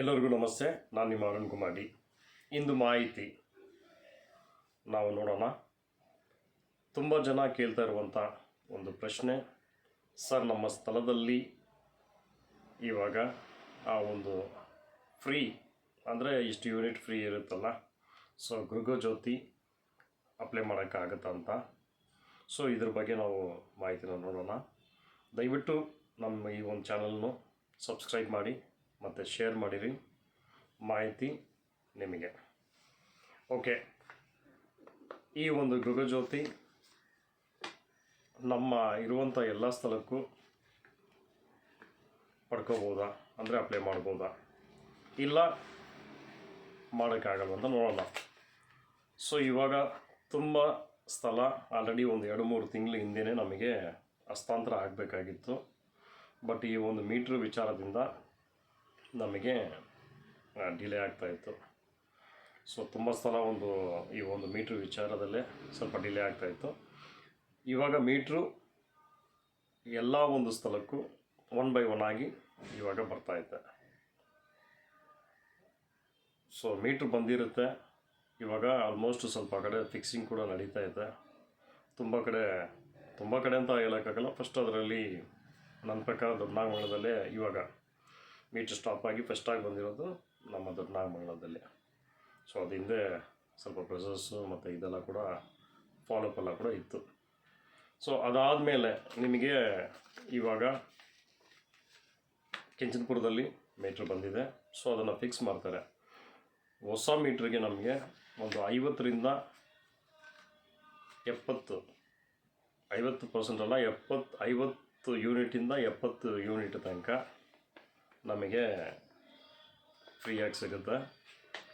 ಎಲ್ಲರಿಗೂ ನಮಸ್ತೆ. ನಾನು ನಿಮ್ಮ ಅರುಣ್ ಕುಮಾರ್. ಇಂದು ಮಾಹಿತಿ ನಾವು ನೋಡೋಣ. ತುಂಬ ಜನ ಕೇಳ್ತಾ ಇರುವಂಥ ಒಂದು ಪ್ರಶ್ನೆ, ಸರ್ ನಮ್ಮ ಸ್ಥಳದಲ್ಲಿ ಇವಾಗ ಆ ಒಂದು ಫ್ರೀ ಅಂದರೆ ಇಷ್ಟು ಯೂನಿಟ್ ಫ್ರೀ ಇರುತ್ತಲ್ಲ, ಸೊ ಗೃಹಜ್ಯೋತಿ ಅಪ್ಲೈ ಮಾಡೋಕ್ಕಾಗತ್ತಾ ಅಂತ. ಸೊ ಇದ್ರ ಬಗ್ಗೆ ನಾವು ಮಾಹಿತಿನ ನೋಡೋಣ. ದಯವಿಟ್ಟು ನಮ್ಮ ಈ ಒಂದು ಚಾನಲ್ನು ಸಬ್ಸ್ಕ್ರೈಬ್ ಮಾಡಿ ಮತ್ತು ಶೇರ್ ಮಾಡಿರಿ. ಮಾಹಿತಿ ನಿಮಗೆ ಓಕೆ. ಈ ಒಂದು ಗೃಹಜ್ಯೋತಿ ನಮ್ಮ ಇರುವಂಥ ಎಲ್ಲ ಸ್ಥಳಕ್ಕೂ ಪಡ್ಕೋಬೋದಾ, ಅಂದರೆ ಅಪ್ಲೈ ಮಾಡ್ಬೋದಾ, ಇಲ್ಲ ಮಾಡೋಕ್ಕಾಗಲ್ಲ ಅಂತ ನೋಡೋಣ. ಸೊ ಇವಾಗ ತುಂಬ ಸ್ಥಳ ಆಲ್ರೆಡಿ ಒಂದು 2-3 ತಿಂಗಳ ಹಿಂದೆ ನಮಗೆ ಹಸ್ತಾಂತರ ಆಗಬೇಕಾಗಿತ್ತು. ಬಟ್ ಈ ಒಂದು ಮೀಟ್ರ್ ವಿಚಾರದಿಂದ ನಮಗೆ ಡಿಲೇ ಆಗ್ತಾಯಿತ್ತು. ಸೊ ತುಂಬ ಸ್ಥಳ ಈ ಒಂದು ಮೀಟ್ರ್ ವಿಚಾರದಲ್ಲೇ ಸ್ವಲ್ಪ ಡಿಲೇ ಆಗ್ತಾಯಿತ್ತು. ಇವಾಗ ಮೀಟ್ರು ಎಲ್ಲ ಒಂದು ಸ್ಥಳಕ್ಕೂ 1 by 1 ಆಗಿ ಇವಾಗ ಬರ್ತಾಯಿದೆ. ಸೊ ಮೀಟ್ರ್ ಬಂದಿರುತ್ತೆ. ಇವಾಗ ಆಲ್ಮೋಸ್ಟ್ ಸ್ವಲ್ಪ ಕಡೆ ಫಿಕ್ಸಿಂಗ್ ಕೂಡ ನಡೀತಾ ಇದೆ. ತುಂಬ ಕಡೆ ಅಂತ ಹೇಳೋಕ್ಕಾಗಲ್ಲ. ಫಸ್ಟ್ ಅದರಲ್ಲಿ ನನ್ನ ಪ್ರಕಾರ ದೊಡ್ಡನಾಗಮಂಗಲದಲ್ಲೇ ಇವಾಗ ಮೀಟ್ರ್ ಸ್ಟಾಪ್ ಆಗಿ ಫಸ್ಟಾಗಿ ಬಂದಿರೋದು ನಮ್ಮ ದೊಡ್ಡನಾಗಮಂಗಲದಲ್ಲಿ. ಸೊ ಅದು ಹಿಂದೆ ಸ್ವಲ್ಪ ಪ್ರೊಸೆಸ್ಸು ಮತ್ತು ಇದೆಲ್ಲ ಕೂಡ ಫಾಲೋಅಪ್ ಎಲ್ಲ ಕೂಡ ಇತ್ತು. ಸೊ ಅದಾದಮೇಲೆ ನಿಮಗೆ ಇವಾಗ ಕೆಂಚನಪುರದಲ್ಲಿ ಮೀಟ್ರ್ ಬಂದಿದೆ. ಸೊ ಅದನ್ನು ಫಿಕ್ಸ್ ಮಾಡ್ತಾರೆ. ಹೊಸ ಮೀಟ್ರಿಗೆ ನಮಗೆ ಒಂದು 50% 50% ಅಲ್ಲ, 50 ಯೂನಿಟಿಂದ 70 ಯೂನಿಟ್ ತನಕ ನಮಗೆ ಫ್ರೀಯಾಗಿ ಸಿಗುತ್ತೆ.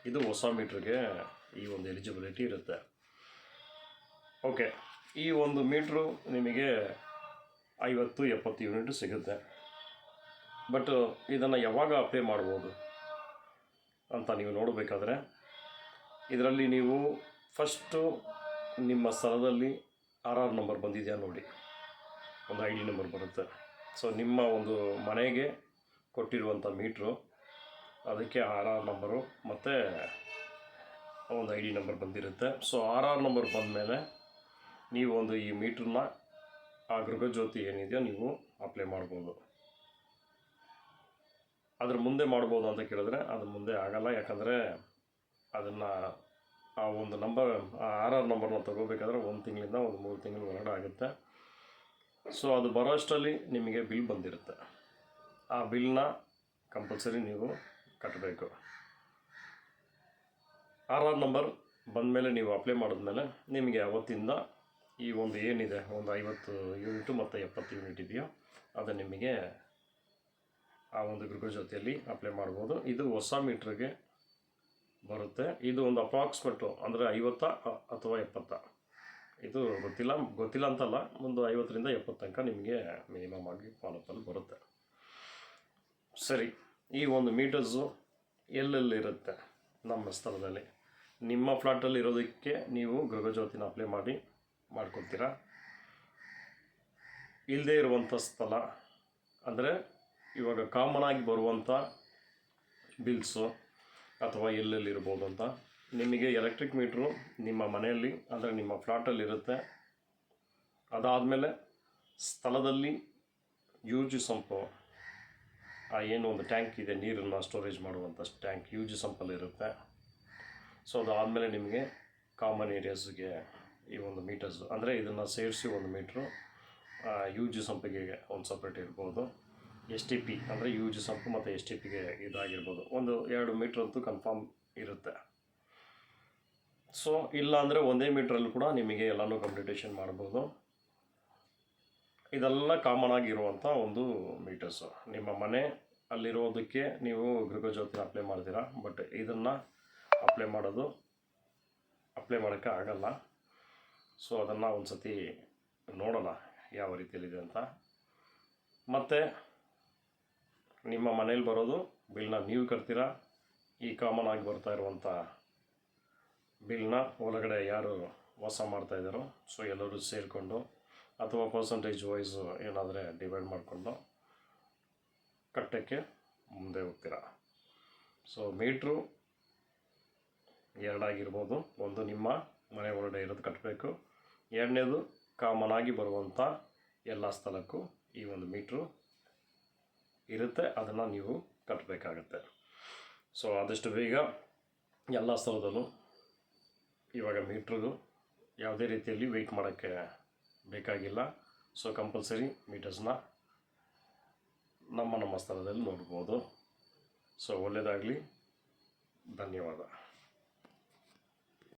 ಇದು ಹೊಸ ಮೀಟ್ರಿಗೆ ಈ ಒಂದು ಎಲಿಜಿಬಿಲಿಟಿ ಇರುತ್ತೆ. ಓಕೆ, ಈ ಒಂದು ಮೀಟ್ರು ನಿಮಗೆ 50-70 ಯೂನಿಟ್ ಸಿಗುತ್ತೆ. ಬಟ್ ಇದನ್ನು ಯಾವಾಗ ಅಪ್ಲೈ ಮಾಡ್ಬೋದು ಅಂತ ನೀವು ನೋಡಬೇಕಾದ್ರೆ, ಇದರಲ್ಲಿ ನೀವು ಫಸ್ಟು ನಿಮ್ಮ ಸ್ಥಳದಲ್ಲಿ RR ನಂಬರ್ ಬಂದಿದೆಯಾ ನೋಡಿ, ಒಂದು ID ನಂಬರ್ ಬರುತ್ತೆ. ಸೊ ನಿಮ್ಮ ಒಂದು ಮನೆಗೆ ಕೊಟ್ಟಿರುವಂಥ ಮೀಟ್ರು, ಅದಕ್ಕೆ RR ನಂಬರು ಮತ್ತು ಒಂದು ID ನಂಬರ್ ಬಂದಿರುತ್ತೆ. ಸೊ RR ನಂಬರ್ ಬಂದಮೇಲೆ ನೀವು ಒಂದು ಈ ಮೀಟ್ರನ್ನ ಆ ಗೃಹಜ್ಯೋತಿ ಏನಿದೆಯೋ ನೀವು ಅಪ್ಲೈ ಮಾಡ್ಬೋದು. ಅದ್ರ ಮುಂದೆ ಮಾಡ್ಬೋದು ಅಂತ ಕೇಳಿದ್ರೆ ಅದು ಮುಂದೆ ಆಗಲ್ಲ. ಯಾಕಂದರೆ ಅದನ್ನು ಆ ಒಂದು ನಂಬರ್ RR ನಂಬರ್ನ ತೊಗೋಬೇಕಾದ್ರೆ 1 ತಿಂಗಳಿಂದ ಒಂದು 3 ತಿಂಗಳ ಒಳಗಡೆ ಆಗುತ್ತೆ. ಸೊ ಅದು ಬರೋ ಅಷ್ಟರಲ್ಲಿ ನಿಮಗೆ ಬಿಲ್ ಬಂದಿರುತ್ತೆ. ಆ ಬಿಲ್ನ ಕಂಪಲ್ಸರಿ ನೀವು ಕಟ್ಟಬೇಕು. RR ನಂಬರ್ ಬಂದಮೇಲೆ ನೀವು ಅಪ್ಲೈ ಮಾಡಿದ್ಮೇಲೆ ನಿಮಗೆ ಅವತ್ತಿಂದ ಈ ಒಂದು ಏನಿದೆ ಒಂದು 50 ಯೂನಿಟು ಮತ್ತು 70 ಯೂನಿಟ್ ಇದೆಯೋ ಅದು ನಿಮಗೆ ಆ ಒಂದು ಗೃಹಜ್ಯೋತಿಯಲ್ಲಿ ಅಪ್ಲೈ ಮಾಡ್ಬೋದು. ಇದು ಹೊಸ ಮೀಟ್ರಿಗೆ ಬರುತ್ತೆ. ಇದು ಒಂದು ಅಪ್ರಾಕ್ಸಿಮೇಟು ಅಂದರೆ 50 ಅಥವಾ 70, ಇದು ಗೊತ್ತಿಲ್ಲ ಅಂತಲ್ಲ, ಒಂದು 50ರಿಂದ 70 ತನಕ ನಿಮಗೆ ಮಿನಿಮಮ್ ಆಗಿ ಫಾಲೋಅಪ್ಪಲ್ಲಿ ಬರುತ್ತೆ. ಸರಿ, ಈ ಒಂದು ಮೀಟರ್ಸು ಎಲ್ಲೆಲ್ಲಿರುತ್ತೆ ನಮ್ಮ ಸ್ಥಳದಲ್ಲಿ? ನಿಮ್ಮ ಫ್ಲಾಟಲ್ಲಿ ಇರೋದಕ್ಕೆ ನೀವು ಗೃಹಜ್ಯೋತಿನ ಅಪ್ಲೈ ಮಾಡ್ಕೊತೀರಾ. ಇಲ್ಲದೇ ಇರುವಂಥ ಸ್ಥಳ ಅಂದರೆ ಇವಾಗ ಕಾಮನ್ ಆಗಿ ಬರುವಂಥ ಬಿಲ್ಸು ಅಥವಾ ಎಲ್ಲೆಲ್ಲಿರ್ಬೋದು ಅಂತ, ನಿಮಗೆ ಎಲೆಕ್ಟ್ರಿಕ್ ಮೀಟ್ರು ನಿಮ್ಮ ಮನೆಯಲ್ಲಿ ಅಂದರೆ ನಿಮ್ಮ ಫ್ಲಾಟಲ್ಲಿ ಇರುತ್ತೆ. ಅದಾದಮೇಲೆ ಸ್ಥಳದಲ್ಲಿ UG ಸಂಪು, ಆ ಏನು ಒಂದು ಟ್ಯಾಂಕ್ ಇದೆ ನೀರನ್ನು ಸ್ಟೋರೇಜ್ ಮಾಡುವಂಥ ಟ್ಯಾಂಕ್ UG ಸಂಪಲ್ಲಿ ಇರುತ್ತೆ. ಸೊ ಅದಾದಮೇಲೆ ನಿಮಗೆ ಕಾಮನ್ ಏರಿಯಾಸ್ಗೆ ಈ ಒಂದು ಮೀಟರ್ಸು ಅಂದರೆ ಇದನ್ನು ಸೇರಿಸಿ ಒಂದು ಮೀಟ್ರು UG ಸಂಪಿಗೆ ಒಂದು ಸಪ್ರೇಟ್ ಇರ್ಬೋದು. STP ಅಂದರೆ UG ಸಂಪು ಮತ್ತು STPಗೆ ಇದಾಗಿರ್ಬೋದು. ಒಂದು 2 ಮೀಟ್ರ್ ಅಂತೂ ಕನ್ಫರ್ಮ್ ಇರುತ್ತೆ. ಸೊ ಇಲ್ಲ ಅಂದರೆ ಒಂದೇ ಮೀಟ್ರಲ್ಲಿ ಕೂಡ ನಿಮಗೆ ಎಲ್ಲನೂ ಕಂಪ್ಲೀಟೇಷನ್ ಮಾಡ್ಬೋದು. ಇದೆಲ್ಲ ಕಾಮನ್ ಆಗಿರುವಂಥ ಒಂದು ಮೀಟರ್ಸು. ನಿಮ್ಮ ಮನೆ ಅಲ್ಲಿರೋದಕ್ಕೆ ನೀವು ಗೃಹಜ್ಯೋತಿನ ಅಪ್ಲೈ ಮಾಡ್ತೀರಾ. ಬಟ್ ಇದನ್ನು ಅಪ್ಲೈ ಮಾಡೋಕ್ಕೆ ಆಗಲ್ಲ. ಸೊ ಅದನ್ನು ಒಂದು ಸತಿ ನೋಡೋಣ ಯಾವ ರೀತಿಯಲ್ಲಿದೆ ಅಂತ. ಮತ್ತು ನಿಮ್ಮ ಮನೇಲಿ ಬರೋದು ಬಿಲ್ನ ನೀವು ಕಟ್ತೀರಾ. ಈ ಕಾಮನ್ ಆಗಿ ಬರ್ತಾ ಇರುವಂಥ ಬಿಲ್ನ ಒಳಗಡೆ ಯಾರು ವಾಸ ಮಾಡ್ತಾಯಿದ್ದಾರೋ ಸೊ ಎಲ್ಲರೂ ಸೇರಿಕೊಂಡು ಅಥವಾ ಪರ್ಸಂಟೇಜ್ ವೈಸು ಏನಾದರೆ ಡಿವೈಡ್ ಮಾಡಿಕೊಂಡು ಕಟ್ಟಕ್ಕೆ ಮುಂದೆ ಹೋಗ್ತೀರಾ. ಸೊ ಮೀಟ್ರು ಎರಡಾಗಿರ್ಬೋದು. ಒಂದು ನಿಮ್ಮ ಮನೆ ಒಳಗಡೆ ಇರೋದು ಕಟ್ಟಬೇಕು, ಎರಡನೇದು ಕಾಮನ್ ಆಗಿ ಬರುವಂಥ ಎಲ್ಲ ಸ್ಥಳಕ್ಕೂ ಈ ಒಂದು ಮೀಟ್ರು ಇರುತ್ತೆ, ಅದನ್ನು ನೀವು ಕಟ್ಟಬೇಕಾಗತ್ತೆ. ಸೊ ಆದಷ್ಟು ಬೇಗ ಎಲ್ಲ ಸ್ಥಳದಲ್ಲೂ ಇವಾಗ ಮೀಟ್ರಿಗೂ ಯಾವುದೇ ರೀತಿಯಲ್ಲಿ ವೆಯ್ಟ್ ಮಾಡೋಕ್ಕೆ ಬೇಕಾಗಿಲ್ಲ. ಸೊ ಕಂಪಲ್ಸರಿ ಮೀಟರ್ಸ್ನ ನಮ್ಮ ಸ್ಥಳದಲ್ಲಿ ನೋಡ್ಬೋದು. ಸೊ ಒಳ್ಳೆಯದಾಗಲಿ, ಧನ್ಯವಾದ.